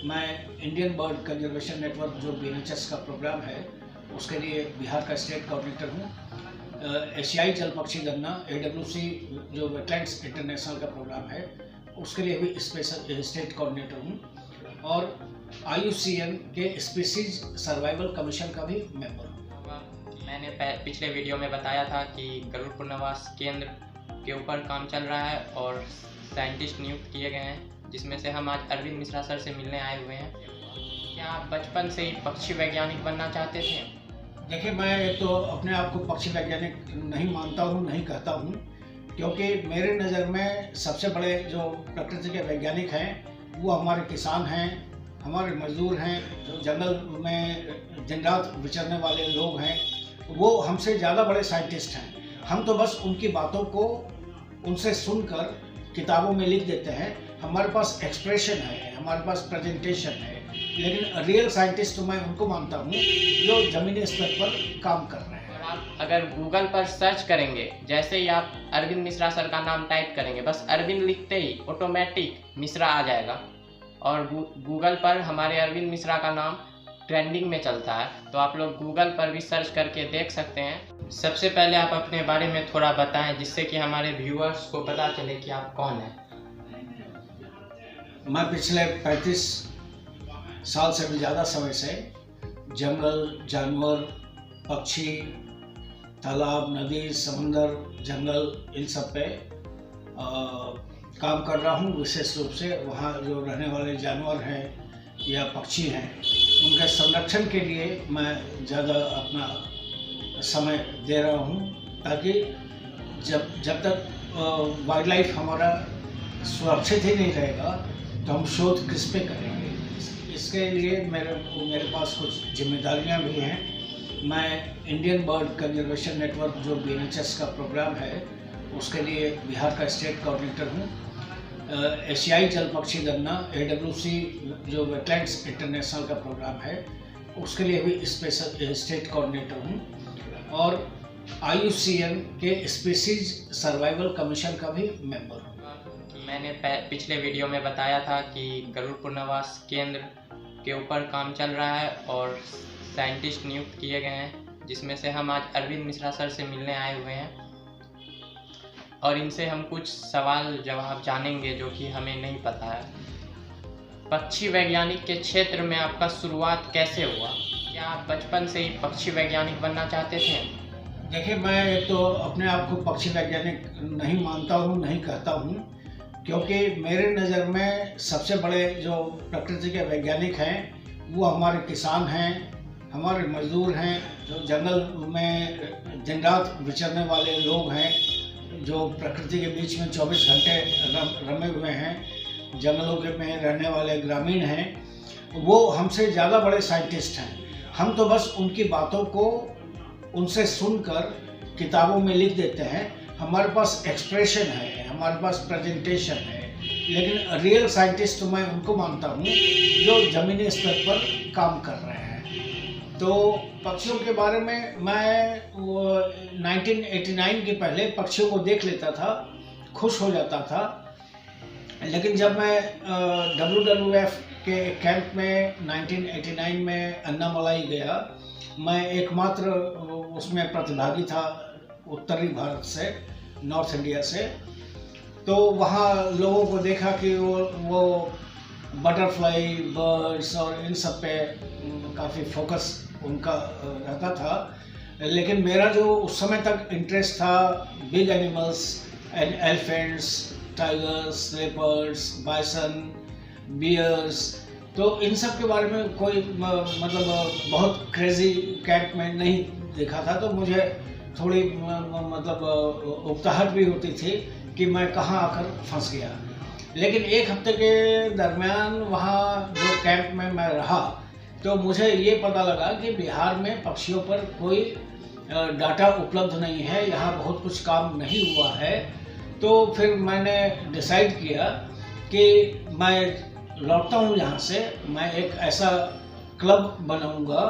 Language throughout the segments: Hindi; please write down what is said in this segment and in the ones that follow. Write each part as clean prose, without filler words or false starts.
मैं इंडियन बर्ड कंजर्वेशन नेटवर्क जो BNHS का प्रोग्राम है उसके लिए बिहार का स्टेट कोऑर्डिनेटर हूँ। एशियाई जल पक्षी गणना AWC जो वेटलैंड्स इंटरनेशनल का प्रोग्राम है उसके लिए भी स्पेशल स्टेट कोऑर्डिनेटर हूँ और IUCN के स्पीसीज सर्वाइवल कमीशन का भी मेंबर हूँ। मैंने पिछले वीडियो में बताया था कि गरुड़ पुनर्वास केंद्र के ऊपर काम चल रहा है और साइंटिस्ट नियुक्त किए गए हैं, जिसमें से हम आज अरविंद मिश्रा सर से मिलने आए हुए हैं। क्या आप बचपन से ही पक्षी वैज्ञानिक बनना चाहते थे? देखिए, मैं तो अपने आप को पक्षी वैज्ञानिक नहीं मानता हूँ, नहीं कहता हूँ, क्योंकि मेरे नज़र में सबसे बड़े जो प्रकृति के वैज्ञानिक हैं वो हमारे किसान हैं, हमारे मजदूर हैं, जो जंगल में दिन रात विचरने वाले लोग हैं, वो हमसे ज़्यादा बड़े साइंटिस्ट हैं। हम तो बस उनकी बातों को उनसे सुनकर किताबों में लिख देते हैं। हमारे पास एक्सप्रेशन है, हमारे पास प्रेजेंटेशन है, लेकिन रियल साइंटिस्ट तो मैं उनको मानता हूँ जो ज़मीनी स्तर पर काम कर रहे हैं। आप अगर गूगल पर सर्च करेंगे, जैसे ही आप अरविंद मिश्रा सर का नाम टाइप करेंगे, बस अरविंद लिखते ही ऑटोमेटिक मिश्रा आ जाएगा और गूगल पर हमारे अरविंद मिश्रा का नाम ट्रेंडिंग में चलता है। तो आप लोग गूगल पर भी सर्च करके देख सकते हैं। सबसे पहले आप अपने बारे में थोड़ा बताएं, जिससे कि हमारे व्यूअर्स को पता चले कि आप कौन हैं। मैं पिछले 35 साल से भी ज़्यादा समय से जंगल, जानवर, पक्षी, तालाब, नदी, समंदर, जंगल, इन सब पे काम कर रहा हूँ। विशेष रूप से वहाँ जो रहने वाले जानवर हैं या पक्षी हैं उनके संरक्षण के लिए मैं ज़्यादा अपना समय दे रहा हूँ, ताकि जब तक वाइल्ड लाइफ हमारा सुरक्षित ही नहीं रहेगा तो हम शोध किस पे करेंगे। इसके लिए मेरे पास कुछ जिम्मेदारियां भी हैं। मैं इंडियन बर्ड कंजर्वेशन नेटवर्क जो BNHS का प्रोग्राम है उसके लिए बिहार का स्टेट कोऑर्डिनेटर हूँ। एशियाई जल पक्षी गणना AWC जो वेटलैंड्स इंटरनेशनल का प्रोग्राम है उसके लिए भी स्पेशल स्टेट कोऑर्डिनेटर हूँ और IUCN के स्पीसीज सर्वाइवल कमीशन का भी मेंबर हूँ। मैंने पिछले वीडियो में बताया था कि गरुड़ पुनर्वास केंद्र के ऊपर काम चल रहा है और साइंटिस्ट नियुक्त किए गए हैं, जिसमें से हम आज अरविंद मिश्रा सर से मिलने आए हुए हैं और इनसे हम कुछ सवाल जवाब जानेंगे जो कि हमें नहीं पता है। पक्षी वैज्ञानिक के क्षेत्र में आपका शुरुआत कैसे हुआ? क्या आप बचपन से ही पक्षी वैज्ञानिक बनना चाहते थे? देखिए, मैं तो अपने आप को पक्षी वैज्ञानिक नहीं मानता हूँ, नहीं कहता हूँ, क्योंकि मेरे नज़र में सबसे बड़े जो प्रकृति के वैज्ञानिक हैं वो हमारे किसान हैं, हमारे मजदूर हैं, जो जंगल में दिन रात विचरने वाले लोग हैं, जो प्रकृति के बीच में 24 घंटे रमे हुए हैं, जंगलों के में रहने वाले ग्रामीण हैं। वो हमसे ज़्यादा बड़े साइंटिस्ट हैं। हम तो बस उनकी बातों को उनसे सुनकर किताबों में लिख देते हैं। हमारे पास एक्सप्रेशन है, हमारे पास प्रेजेंटेशन है, लेकिन रियल साइंटिस्ट तो मैं उनको मानता हूँ जो ज़मीनी स्तर पर काम कर रहे हैं। तो पक्षियों के बारे में मैं 1989 के पहले पक्षियों को देख लेता था, खुश हो जाता था, लेकिन जब मैं WWF के कैंप में 1989 में अन्नामलाई गया, मैं एकमात्र उसमें प्रतिभागी था उत्तरी भारत से, नॉर्थ इंडिया से। तो वहाँ लोगों को देखा कि वो बटरफ्लाई, बर्ड्स और इन सब पे काफ़ी फोकस उनका रहता था, लेकिन मेरा जो उस समय तक इंटरेस्ट था big animals, elephants, tigers, leopards, bison, bears, तो इन सब के बारे में कोई मतलब बहुत क्रेजी कैंप में नहीं देखा था। तो मुझे थोड़ी मतलब उकताहट भी होती थी कि मैं कहाँ आकर फंस गया। लेकिन एक हफ्ते के दरमियान वहाँ जो कैंप में मैं रहा तो मुझे ये पता लगा कि बिहार में पक्षियों पर कोई डाटा उपलब्ध नहीं है, यहाँ बहुत कुछ काम नहीं हुआ है। तो फिर मैंने डिसाइड किया कि मैं लौटता हूँ यहाँ से, मैं एक ऐसा क्लब बनाऊँगा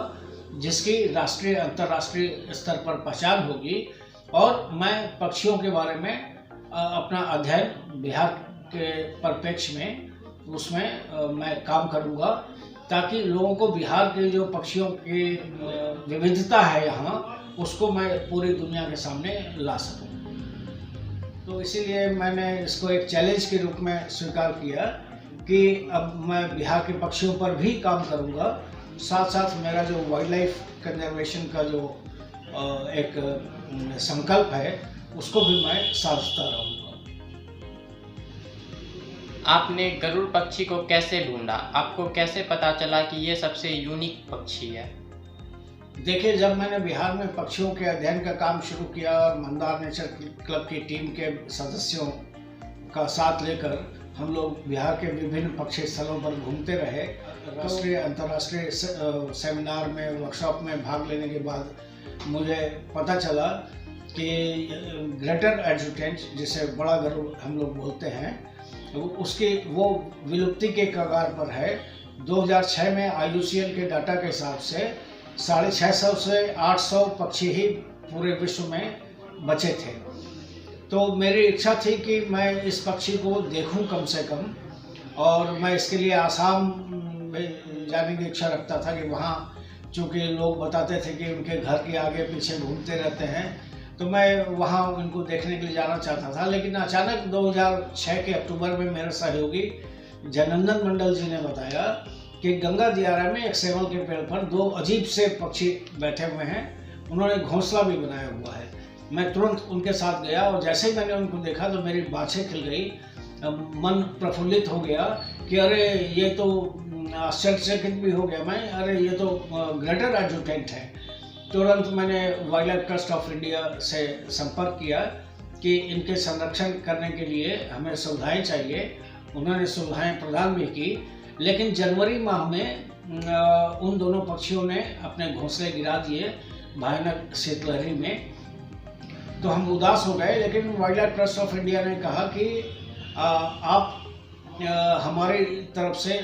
जिसकी राष्ट्रीय अंतर्राष्ट्रीय स्तर पर पहचान होगी और मैं पक्षियों के बारे में अपना अध्ययन बिहार के परिप्रेक्ष्य में उसमें मैं काम करूँगा, ताकि लोगों को बिहार के जो पक्षियों की विविधता है यहाँ, उसको मैं पूरी दुनिया के सामने ला सकूँ। तो इसीलिए मैंने इसको एक चैलेंज के रूप में स्वीकार किया कि अब मैं बिहार के पक्षियों पर भी काम करूँगा, साथ साथ मेरा जो वाइल्ड लाइफ कंजर्वेशन का जो एक संकल्प है, उसको भी मैं साधता रहूँगा। आपने गरुड़ पक्षी को कैसे ढूंढा? आपको कैसे पता चला कि ये सबसे यूनिक पक्षी है? देखिए, जब मैंने बिहार में पक्षियों के अध्ययन का काम शुरू किया और मंदार नेचर क्लब की टीम के सदस्यों का साथ लेकर हम लोग बिहार के विभिन्न पक्षी स्थलों पर घूमते रहे, राष्ट्रीय अंतर्राष्ट्रीय सेमिनार में, वर्कशॉप में भाग लेने के बाद मुझे पता चला कि ग्रेटर एडजुटेंट, जिसे बड़ा गरुड़ हम लोग बोलते हैं, उसकी वो विलुप्ति के कगार पर है। 2006 में IUCN के डाटा के हिसाब से 650 से 800 पक्षी ही पूरे विश्व में बचे थे। तो मेरी इच्छा थी कि मैं इस पक्षी को देखूं कम से कम, और मैं इसके लिए आसाम में जाने की इच्छा रखता था कि वहाँ चूँकि लोग बताते थे कि उनके घर के आगे पीछे घूमते रहते हैं, तो मैं वहाँ उनको देखने के लिए जाना चाहता था। लेकिन अचानक 2006 के अक्टूबर में मेरे सहयोगी जनार्दन मंडल जी ने बताया कि गंगा दियारा में एक सेमल के पेड़ पर 2 अजीब से पक्षी बैठे हुए हैं, उन्होंने घोंसला भी बनाया हुआ है। मैं तुरंत उनके साथ गया और जैसे ही मैंने उनको देखा तो मेरी बाछें खिल गई, मन प्रफुल्लित हो गया कि अरे ये तो आश्चर्यचकित भी हो गया मैं, अरे ये तो ग्रेटर एडजुटेंट है। तुरंत मैंने wild life trust of India से संपर्क किया कि इनके संरक्षण करने के लिए हमें सुविधाएं चाहिए। उन्होंने सुविधाएं प्रदान भी की, लेकिन जनवरी माह में उन दोनों पक्षियों ने अपने घोंसले गिरा दिए भयानक शीतलहरी में। तो हम उदास हो गए, लेकिन wild life trust of India ने कहा कि आप हमारी तरफ से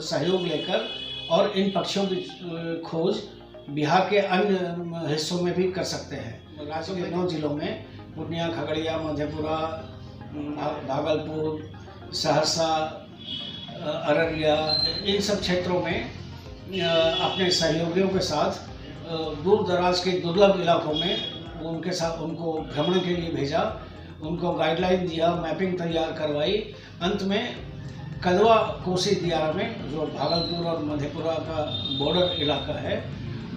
सहयोग लेकर और इन पक्षियों की खोज बिहार के अन्य हिस्सों में भी कर सकते हैं। राज्य के 9 जिलों में पूर्णिया, खगड़िया, मधेपुरा, भागलपुर, सहरसा, अररिया, इन सब क्षेत्रों में अपने सहयोगियों के साथ दूर दराज के दुर्लभ इलाकों में उनके साथ उनको भ्रमण के लिए भेजा, उनको गाइडलाइन दिया, मैपिंग तैयार करवाई। अंत में कदवा कोसी दियारा में, जो भागलपुर और मधेपुरा का बॉर्डर इलाका है,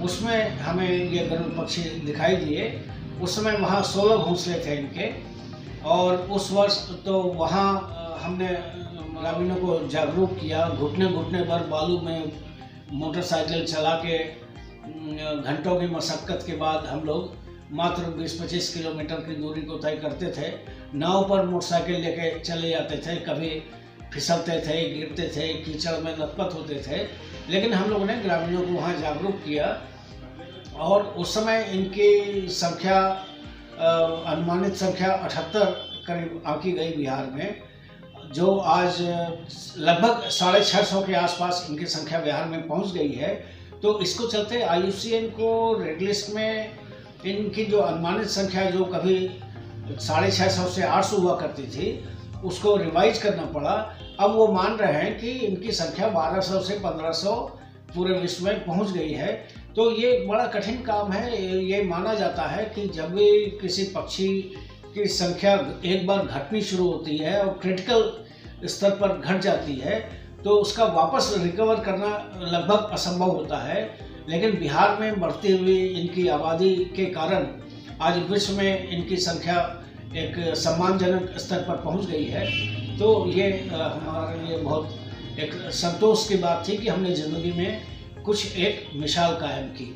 उसमें हमें ये गरुड़ पक्षी दिखाई दिए। उस समय वहाँ 16 घोंसले थे इनके, और उस वर्ष तो वहाँ हमने ग्रामीणों को जागरूक किया। घुटने घुटने पर बालू में मोटरसाइकिल चला के घंटों की मशक्कत के बाद हम लोग मात्र 20-25 किलोमीटर की दूरी को तय करते थे। नाव पर मोटरसाइकिल लेके चले जाते थे, कभी फिसलते थे, गिरते थे, कीचड़ में लथपथ होते थे, लेकिन हम लोगों ने ग्रामीणों को वहाँ जागरूक किया। और उस समय इनकी संख्या अनुमानित संख्या 78 करीब आंकी गई बिहार में, जो आज लगभग 650 के आसपास इनकी संख्या बिहार में पहुंच गई है। तो इसको चलते IUCN को रेड लिस्ट में इनकी जो अनुमानित संख्या, जो कभी 650 से 800 हुआ करती थी, उसको रिवाइज करना पड़ा। अब वो मान रहे हैं कि इनकी संख्या 1200 से 1500 पूरे विश्व में पहुंच गई है। तो ये बड़ा कठिन काम है। ये माना जाता है कि जब भी किसी पक्षी की संख्या एक बार घटनी शुरू होती है और क्रिटिकल स्तर पर घट जाती है, तो उसका वापस रिकवर करना लगभग असंभव होता है। लेकिन बिहार में बढ़ती हुई इनकी आबादी के कारण आज विश्व में इनकी संख्या एक सम्मानजनक स्तर पर पहुंच गई है। तो ये हमारे लिए बहुत एक संतोष की बात थी कि हमने ज़िंदगी में कुछ एक मिसाल कायम की।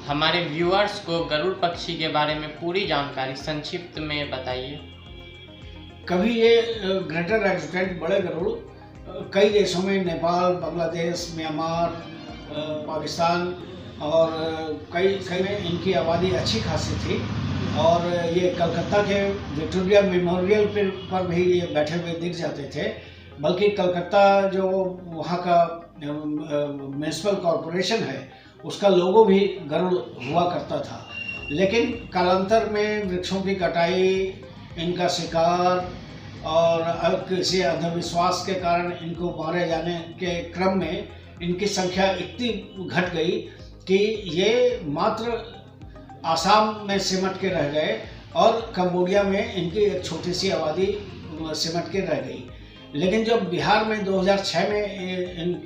हमारे व्यूअर्स को गरुड़ पक्षी के बारे में पूरी जानकारी संक्षिप्त में बताइए। कभी ये ग्रेटर एडजुटेंट बड़े गरुड़ कई देशों में, नेपाल, बांग्लादेश, म्यांमार, पाकिस्तान और कई में इनकी आबादी अच्छी खासी थी। और ये कलकत्ता के विक्टोरिया मेमोरियल पर भी ये बैठे हुए दिख जाते थे। बल्कि कलकत्ता जो वहाँ का म्यूनिसिपल कॉरपोरेशन है, उसका लोगो भी गरुड़ हुआ करता था। लेकिन कालांतर में वृक्षों की कटाई, इनका शिकार और किसी अंधविश्वास के कारण इनको मारे जाने के क्रम में इनकी संख्या इतनी घट गई कि ये मात्र आसाम में सिमट के रह गए और कंबोडिया में इनकी एक छोटी सी आबादी सिमट के रह गई। लेकिन जब बिहार में 2006 में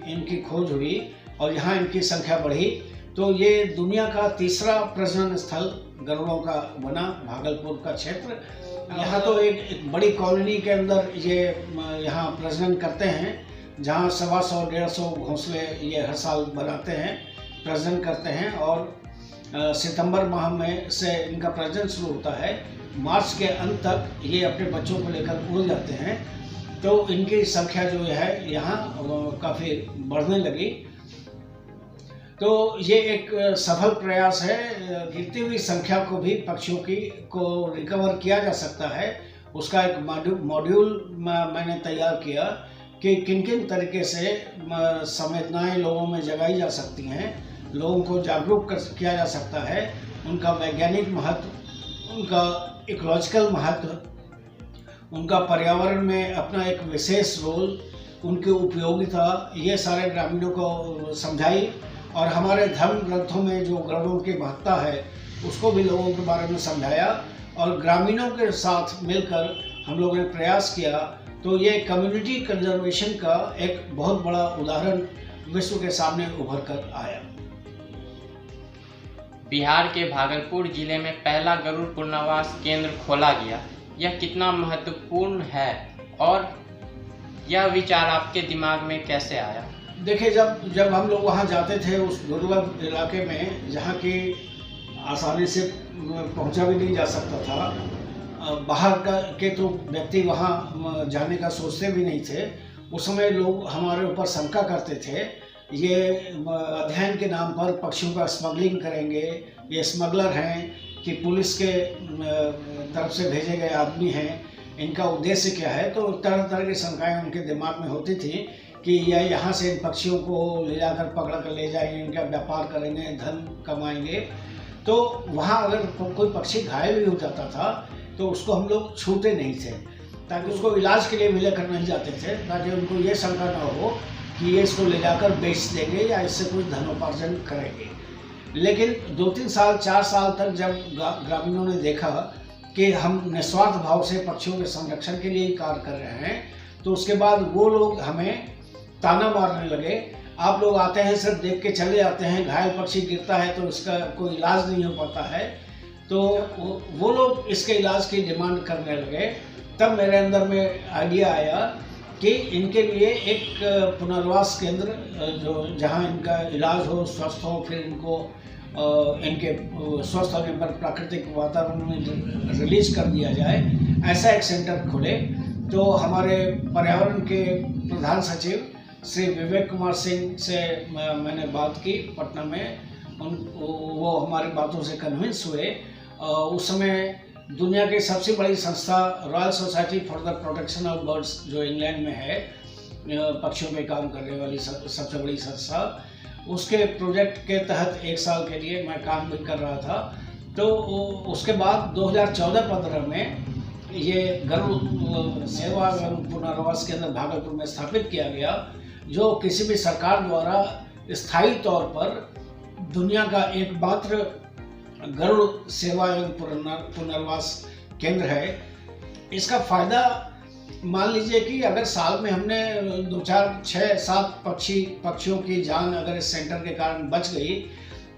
इनकी खोज हुई और यहाँ इनकी संख्या बढ़ी तो ये दुनिया का तीसरा प्रजनन स्थल गरुड़ों का बना, भागलपुर का क्षेत्र। यहाँ तो एक बड़ी कॉलोनी के अंदर ये यहाँ प्रजनन करते हैं, जहाँ 125-150 घोंसले ये हर साल बनाते हैं, प्रजनन करते हैं। और सितंबर माह में से इनका प्रजनन शुरू होता है, मार्च के अंत तक ये अपने बच्चों को लेकर उड़ जाते हैं। तो इनकी संख्या जो है यहाँ काफ़ी बढ़ने लगी। तो ये एक सफल प्रयास है, गिरती हुई संख्या को भी पक्षियों को रिकवर किया जा सकता है। उसका एक मॉड्यूल मैंने तैयार किया कि किन किन तरीके से संवेदनाएं लोगों में जगाई जा सकती हैं, लोगों को जागरूक किया जा सकता है, उनका वैज्ञानिक महत्व, उनका इकोलॉजिकल महत्व, उनका पर्यावरण में अपना एक विशेष रोल, उनकी उपयोगिता, ये सारे ग्रामीणों को समझाई। और हमारे धर्म ग्रंथों में जो गरुड़ों की महत्ता है उसको भी लोगों के बारे में समझाया और ग्रामीणों के साथ मिलकर हम लोगों ने प्रयास किया। तो ये कम्युनिटी कंजर्वेशन का एक बहुत बड़ा उदाहरण विश्व के सामने उभर कर आया। बिहार के भागलपुर जिले में पहला गरुड़ पुनर्वास केंद्र खोला गया, यह कितना महत्वपूर्ण है और यह विचार आपके दिमाग में कैसे आया? देखिए, जब हम लोग वहाँ जाते थे उस दुर्लभ इलाके में जहाँ की आसानी से पहुँचा भी नहीं जा सकता था, बाहर के तो व्यक्ति वहाँ जाने का सोचते भी नहीं थे। उस समय लोग हमारे ऊपर शंका करते थे, ये अध्ययन के नाम पर पक्षियों का स्मगलिंग करेंगे, ये स्मगलर हैं कि पुलिस के तरफ से भेजे गए आदमी हैं, इनका उद्देश्य क्या है। तो तरह तरह की शंकाएँ उनके दिमाग में होती थी कि यह यहाँ से इन पक्षियों को ले जाकर पकड़ कर ले जाएंगे, इनका व्यापार करेंगे, धन कमाएंगे। तो वहाँ अगर कोई पक्षी घायल भी हो जाता था तो उसको हम लोग छूते नहीं थे, ताकि उसको इलाज के लिए भी लेकर नहीं जाते थे, ताकि उनको ये शंका ना हो कि ये इसको ले जाकर बेच देंगे या इससे कुछ धनोपार्जन करेंगे। लेकिन 2-3 साल 4 साल तक जब ग्रामीणों ने देखा कि हम निस्वार्थ भाव से पक्षियों के संरक्षण के लिए ही कार्य कर रहे हैं, तो उसके बाद वो लोग हमें ताना मारने लगे, आप लोग आते हैं सिर्फ देख के चले जाते हैं, घायल पक्षी गिरता है तो इसका कोई इलाज नहीं हो पाता है। तो वो लोग इसके इलाज की डिमांड करने लगे। तब मेरे अंदर में आइडिया आया कि इनके लिए एक पुनर्वास केंद्र जहां इनका इलाज हो, स्वस्थ हो, फिर इनको इनके स्वस्थ होने पर प्राकृतिक वातावरण में रिलीज कर दिया जाए, ऐसा एक सेंटर खोले। तो हमारे पर्यावरण के प्रधान सचिव श्री विवेक कुमार सिंह से मैंने बात की पटना में, वो हमारी बातों से कन्विंस हुए। उस समय दुनिया की सबसे बड़ी संस्था royal society for the protection of birds, जो इंग्लैंड में है, पक्षियों पे काम करने वाली सबसे बड़ी संस्था, उसके प्रोजेक्ट के तहत 1 साल के लिए मैं काम भी कर रहा था। तो उसके बाद 2014-15 में ये गरुड़ सेवा पुनर्वास केंद्र भागलपुर में स्थापित किया गया, जो किसी भी सरकार द्वारा स्थायी तौर पर दुनिया का एकमात्र गरुड़ सेवा एवं पुनर्वास केंद्र है। इसका फ़ायदा मान लीजिए कि अगर साल में हमने 2, 4, 6, 7 पक्षियों की जान अगर इस सेंटर के कारण बच गई,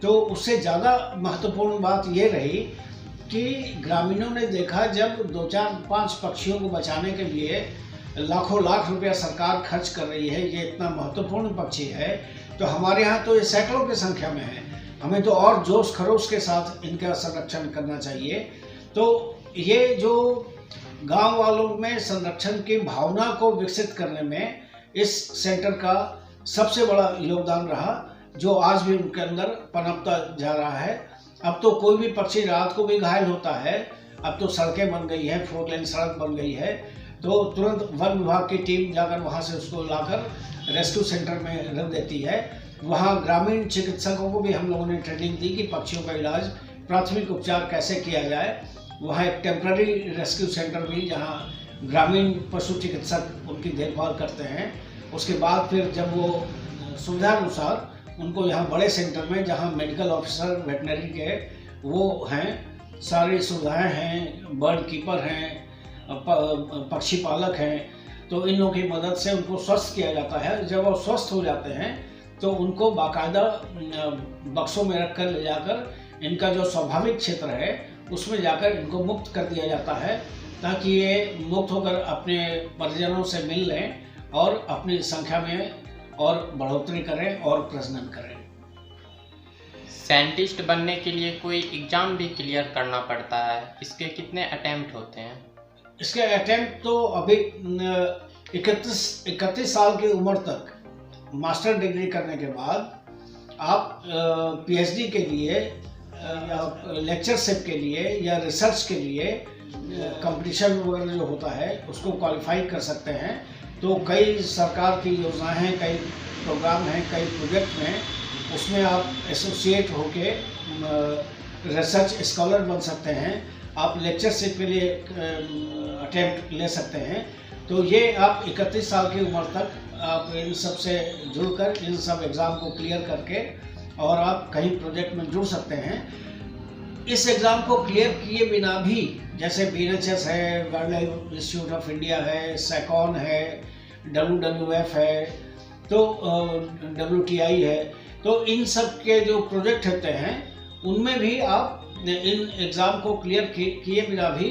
तो उससे ज़्यादा महत्वपूर्ण बात ये रही कि ग्रामीणों ने देखा जब 2, 4, 5 पक्षियों को बचाने के लिए लाखों लाख रुपया सरकार खर्च कर रही है, ये इतना महत्वपूर्ण पक्षी है, तो हमारे यहाँ तो ये सैकड़ों की संख्या में है, हमें तो और जोश खरोश के साथ इनका संरक्षण करना चाहिए। तो ये जो गांव वालों में संरक्षण की भावना को विकसित करने में इस सेंटर का सबसे बड़ा योगदान रहा, जो आज भी उनके अंदर पनपता जा रहा है। अब तो कोई भी पक्षी रात को भी घायल होता है, अब तो सड़कें बन गई हैं, 4 लेन सड़क बन गई है, तो तुरंत वन विभाग की टीम जाकर वहाँ से उसको लाकर रेस्क्यू सेंटर में रख देती है। वहाँ ग्रामीण चिकित्सकों को भी हम लोगों ने ट्रेनिंग दी कि पक्षियों का इलाज, प्राथमिक उपचार कैसे किया जाए। वहाँ एक टेम्पररी रेस्क्यू सेंटर भी, जहाँ ग्रामीण पशु चिकित्सक उनकी देखभाल करते हैं। उसके बाद फिर जब वो सुविधानुसार उनको यहाँ बड़े सेंटर में, जहाँ मेडिकल ऑफिसर वेटनरी के वो हैं, सारी सुविधाएं हैं, बर्ड कीपर हैं, पक्षी पालक हैं, तो इन लोगों की मदद से उनको स्वस्थ किया जाता है। जब वो स्वस्थ हो जाते हैं तो उनको बाकायदा बक्सों में रख कर ले जाकर इनका जो स्वाभाविक क्षेत्र है उसमें जाकर इनको मुक्त कर दिया जाता है, ताकि ये मुक्त होकर अपने परिजनों से मिल लें और अपनी संख्या में और बढ़ोतरी करें और प्रजनन करें। साइंटिस्ट बनने के लिए कोई एग्ज़ाम भी क्लियर करना पड़ता है, इसके कितने अटेम्प्ट होते हैं? इसके अटेम्प्ट तो अभी 31 साल की उम्र तक मास्टर डिग्री करने के बाद आप पीएचडी के लिए या लेक्चरशिप के लिए या रिसर्च के लिए कंपटीशन वगैरह जो होता है उसको क्वालिफाई कर सकते हैं। तो कई सरकार की योजनाएं हैं, कई प्रोग्राम हैं, कई प्रोजेक्ट हैं, उसमें आप एसोसिएट होके रिसर्च स्कॉलर बन सकते हैं। आप लेक्चरशिप के लिए अटेम्प्ट ले सकते हैं। तो ये आप 31 साल की उम्र तक आप इन सब से जुड़कर इन सब एग्ज़ाम को क्लियर करके और आप कहीं प्रोजेक्ट में जुड़ सकते हैं। इस एग्ज़ाम को क्लियर किए बिना भी, जैसे BNHS है, wild life institute of India है, सैकॉन है, WWF है, तो WTI है, तो इन सब के जो प्रोजेक्ट होते हैं उनमें भी आप इन एग्ज़ाम को क्लियर किए बिना भी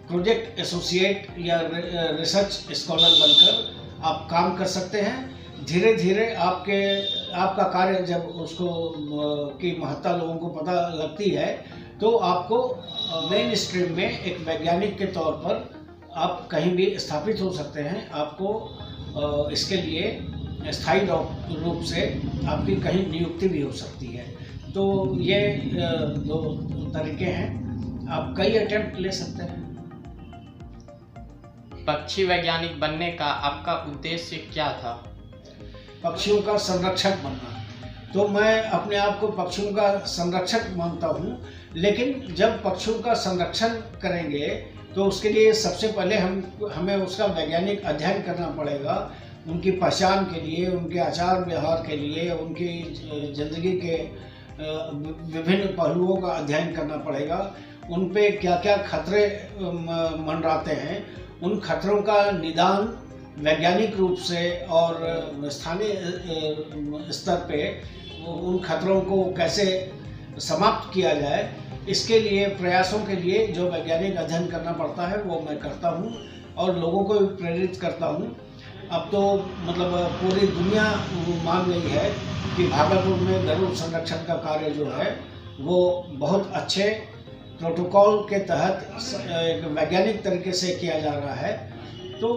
प्रोजेक्ट एसोसिएट या रिसर्च स्कॉलर बनकर आप काम कर सकते हैं। धीरे धीरे आपका कार्य जब उसको की महत्ता लोगों को पता लगती है तो आपको मेन स्ट्रीम में एक वैज्ञानिक के तौर पर आप कहीं भी स्थापित हो सकते हैं। आपको इसके लिए स्थायी रूप से आपकी कहीं नियुक्ति भी हो सकती है। तो ये दो तरीके हैं, आप कई अटेम्प्ट ले सकते हैं। पक्षी वैज्ञानिक बनने का आपका उद्देश्य क्या था? पक्षियों का संरक्षक बनना। तो मैं अपने आप को पक्षियों का संरक्षक मानता हूँ, लेकिन जब पक्षियों का संरक्षण करेंगे तो उसके लिए सबसे पहले हमें उसका वैज्ञानिक अध्ययन करना पड़ेगा। उनकी पहचान के लिए, उनके आचार व्यवहार के लिए, उनकी ज़िंदगी के विभिन्न पहलुओं का अध्ययन करना पड़ेगा। उन पे क्या क्या खतरे मंडराते हैं, उन खतरों का निदान वैज्ञानिक रूप से और स्थानीय स्तर पे उन खतरों को कैसे समाप्त किया जाए, इसके लिए प्रयासों के लिए जो वैज्ञानिक अध्ययन करना पड़ता है वो मैं करता हूँ और लोगों को भी प्रेरित करता हूँ। अब तो मतलब पूरी दुनिया मान गई है कि भागलपुर में गरुड़ संरक्षण का कार्य जो है वो बहुत अच्छे प्रोटोकॉल के तहत एक वैज्ञानिक तरीके से किया जा रहा है। तो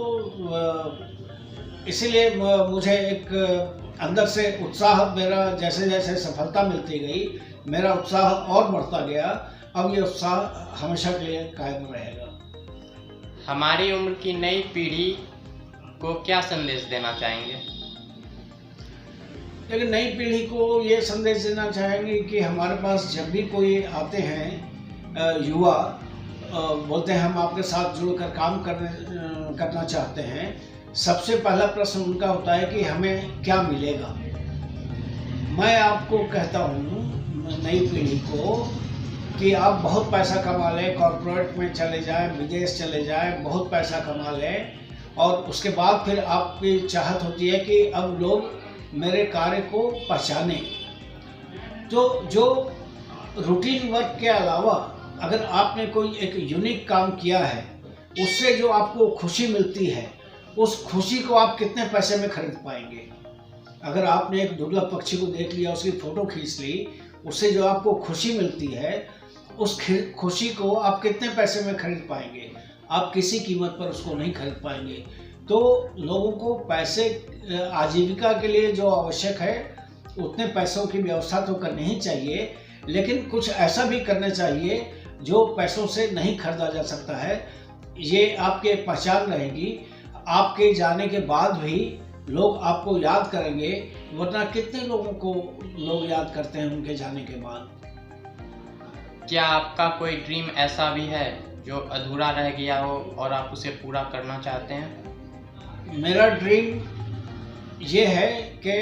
इसीलिए मुझे एक अंदर से उत्साह, मेरा जैसे जैसे सफलता मिलती गई मेरा उत्साह और बढ़ता गया। अब ये उत्साह हमेशा के लिए कायम रहेगा। हमारी उम्र की नई पीढ़ी को क्या संदेश देना चाहेंगे? लेकिन नई पीढ़ी को ये संदेश देना चाहेंगे कि हमारे पास जब भी कोई आते हैं युवा, बोलते हैं हम आपके साथ जुड़कर काम करना चाहते हैं, सबसे पहला प्रश्न उनका होता है कि हमें क्या मिलेगा। मैं आपको कहता हूँ नई पीढ़ी को कि आप बहुत पैसा कमा लें, कॉर्पोरेट में चले जाएं, विदेश चले जाएं, बहुत पैसा कमा लें और उसके बाद फिर आपकी चाहत होती है कि अब लोग मेरे कार्य को पहचाने। तो जो रूटीन वर्क के अलावा अगर आपने कोई एक यूनिक काम किया है, उससे जो आपको खुशी मिलती है, उस खुशी को आप कितने पैसे में खरीद पाएंगे? अगर आपने एक दुर्लभ पक्षी को देख लिया, उसकी फ़ोटो खींच ली, उससे जो आपको खुशी मिलती है, उस खुशी को आप कितने पैसे में खरीद पाएंगे? आप किसी कीमत पर उसको नहीं खरीद पाएंगे। तो लोगों को पैसे आजीविका के लिए जो आवश्यक है उतने पैसों की व्यवस्था तो करनी ही चाहिए, लेकिन कुछ ऐसा भी करना चाहिए जो पैसों से नहीं खरीदा जा सकता है। ये आपके पहचान रहेगी। आपके जाने के बाद भी लोग आपको याद करेंगे, वरना कितने लोगों को लोग याद करते हैं उनके जाने के बाद। क्या आपका कोई ड्रीम ऐसा भी है जो अधूरा रह गया हो और आप उसे पूरा करना चाहते हैं? मेरा ड्रीम ये है कि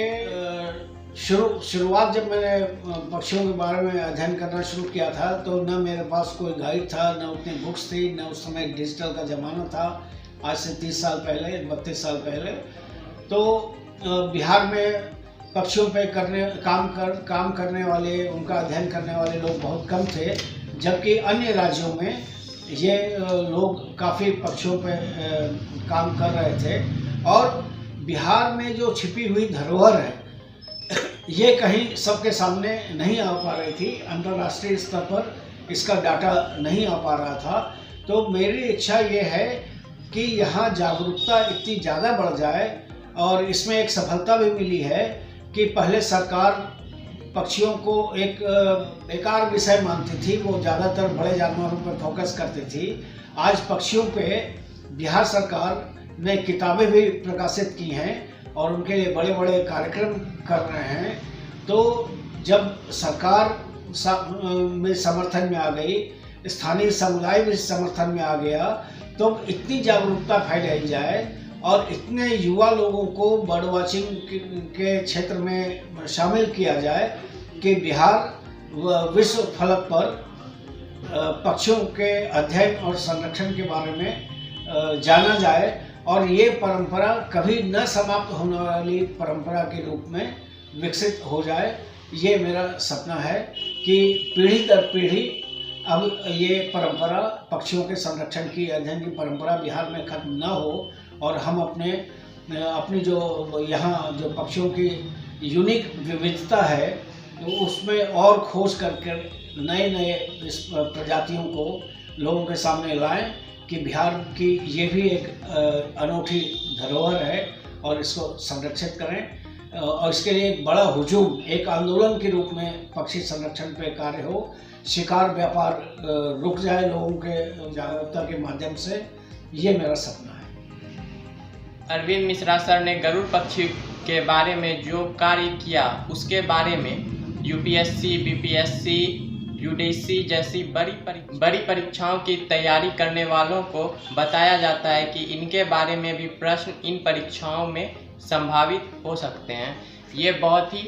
शुरुआत जब मैंने पक्षियों के बारे में अध्ययन करना शुरू किया था तो न मेरे पास कोई गाइड था, न उतनी बुक्स थी, न उस समय डिजिटल का ज़माना था। आज से 30 साल पहले, 32 साल पहले तो बिहार में पक्षियों पे काम करने वाले, उनका अध्ययन करने वाले लोग बहुत कम थे, जबकि अन्य राज्यों में ये लोग काफ़ी पक्षियों पे काम कर रहे थे। और बिहार में जो छिपी हुई धरोहर है ये कहीं सबके सामने नहीं आ पा रही थी, अंतर्राष्ट्रीय स्तर पर इसका डाटा नहीं आ पा रहा था। तो मेरी इच्छा ये है कि यहाँ जागरूकता इतनी ज़्यादा बढ़ जाए, और इसमें एक सफलता भी मिली है कि पहले सरकार पक्षियों को एक बेकार विषय मानती थी, वो ज़्यादातर बड़े जानवरों पर फोकस करती थी। आज पक्षियों पे बिहार सरकार ने किताबें भी प्रकाशित की हैं और उनके लिए बड़े बड़े कार्यक्रम कर रहे हैं। तो जब सरकार में समर्थन में आ गई, स्थानीय समुदाय भी समर्थन में आ गया, तो इतनी जागरूकता फैलाई जाए और इतने युवा लोगों को बर्ड वाचिंग के क्षेत्र में शामिल किया जाए कि बिहार विश्व फलक पर पक्षियों के अध्ययन और संरक्षण के बारे में जाना जाए, और ये परंपरा कभी न समाप्त होने वाली परंपरा के रूप में विकसित हो जाए। ये मेरा सपना है कि पीढ़ी दर पीढ़ी अब ये परंपरा, पक्षियों के संरक्षण की, अध्ययन की परंपरा बिहार में खत्म न हो, और हम अपनी जो यहाँ जो पक्षियों की यूनिक विविधता है तो उसमें और खोज करके नए प्रजातियों को लोगों के सामने लाएं कि बिहार की ये भी एक अनोखी धरोहर है और इसको संरक्षित करें। और इसके लिए एक बड़ा हुजूम, एक आंदोलन के रूप में पक्षी संरक्षण पे कार्य हो, शिकार व्यापार रुक जाए लोगों के जागरूकता के माध्यम से। ये मेरा सपना है। अरविंद मिश्रा सर ने गरुड़ पक्षी के बारे में जो कार्य किया उसके बारे में यूपीएससी, बीपीएससी, यूडीसी जैसी बड़ी परीक्षाओं की तैयारी करने वालों को बताया जाता है कि इनके बारे में भी प्रश्न इन परीक्षाओं में संभावित हो सकते हैं। ये बहुत ही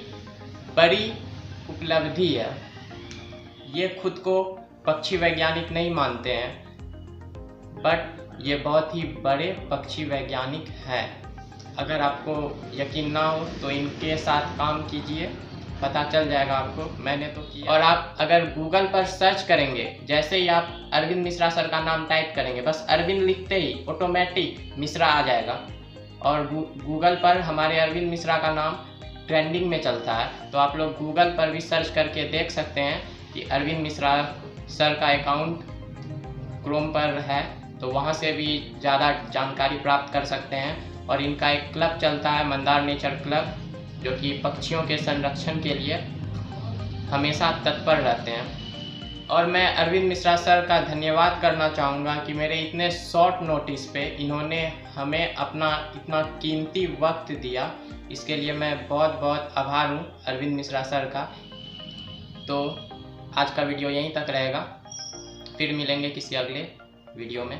बड़ी उपलब्धि है। ये खुद को पक्षी वैज्ञानिक नहीं मानते हैं, बट ये बहुत ही बड़े पक्षी वैज्ञानिक हैं। अगर आपको यकीन ना हो तो इनके साथ काम कीजिए, पता चल जाएगा आपको। मैंने तो किया। और आप अगर गूगल पर सर्च करेंगे, जैसे ही आप अरविंद मिश्रा सर का नाम टाइप करेंगे, बस अरविंद लिखते ही ऑटोमेटिक मिश्रा आ जाएगा, और गूगल पर हमारे अरविंद मिश्रा का नाम ट्रेंडिंग में चलता है। तो आप लोग गूगल पर भी सर्च करके देख सकते हैं कि अरविंद मिश्रा सर का अकाउंट क्रोम पर है, तो वहाँ से भी ज़्यादा जानकारी प्राप्त कर सकते हैं। और इनका एक क्लब चलता है, मंदार नेचर क्लब, जो कि पक्षियों के संरक्षण के लिए हमेशा तत्पर रहते हैं। और मैं अरविंद मिश्रा सर का धन्यवाद करना चाहूँगा कि मेरे इतने शॉर्ट नोटिस पे इन्होंने हमें अपना इतना कीमती वक्त दिया। इसके लिए मैं बहुत बहुत आभार हूँ अरविंद मिश्रा सर का। तो आज का वीडियो यहीं तक रहेगा, फिर मिलेंगे किसी अगले वीडियो में।